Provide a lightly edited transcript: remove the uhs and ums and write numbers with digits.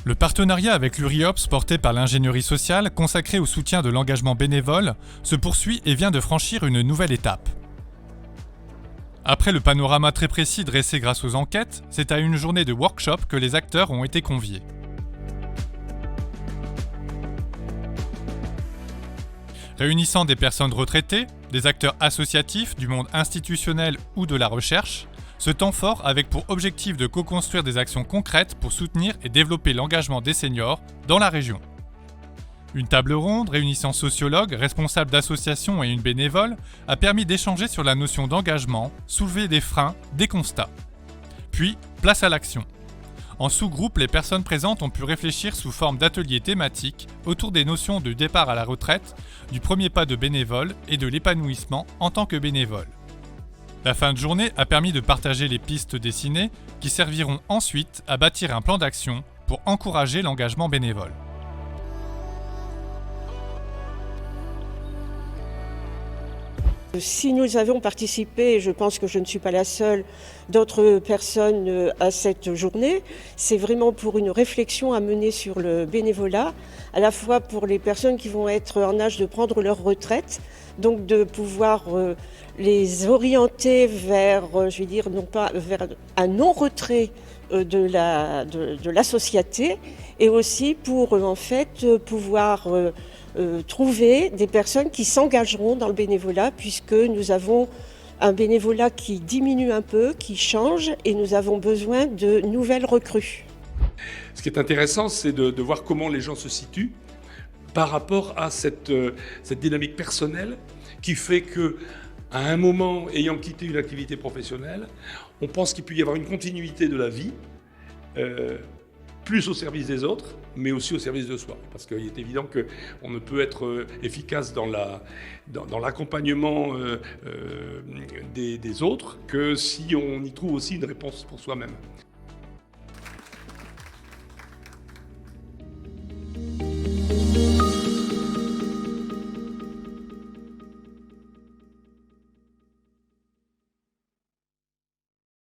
Le partenariat avec l'URIOPS, porté par l'ingénierie sociale, consacré au soutien de l'engagement bénévole, se poursuit et vient de franchir une nouvelle étape. Après le panorama très précis dressé grâce aux enquêtes, c'est à une journée de workshop que les acteurs ont été conviés. Réunissant des personnes retraitées, des acteurs associatifs, du monde institutionnel ou de la recherche, ce temps fort avec pour objectif de co-construire des actions concrètes pour soutenir et développer l'engagement des seniors dans la région. Une table ronde réunissant sociologues, responsables d'associations et une bénévole a permis d'échanger sur la notion d'engagement, soulever des freins, des constats. Puis, place à l'action. En sous-groupe, les personnes présentes ont pu réfléchir sous forme d'ateliers thématiques autour des notions de départ à la retraite, du premier pas de bénévole et de l'épanouissement en tant que bénévole. La fin de journée a permis de partager les pistes dessinées qui serviront ensuite à bâtir un plan d'action pour encourager l'engagement bénévole. Si nous avons participé, et je pense que je ne suis pas la seule, d'autres personnes à cette journée, c'est vraiment pour une réflexion à mener sur le bénévolat, à la fois pour les personnes qui vont être en âge de prendre leur retraite, donc de pouvoir les orienter vers, non pas vers un non-retrait de la société, et aussi pour en fait pouvoir trouver des personnes qui s'engageront dans le bénévolat, puisque nous avons un bénévolat qui diminue un peu, qui change, et nous avons besoin de nouvelles recrues. Ce qui est intéressant, c'est de voir comment les gens se situent par rapport à cette dynamique personnelle qui fait que, à un moment, ayant quitté une activité professionnelle, on pense qu'il peut y avoir une continuité de la vie, plus au service des autres, mais aussi au service de soi. Parce qu'il est évident qu'on ne peut être efficace dans l'accompagnement des autres que si on y trouve aussi une réponse pour soi-même.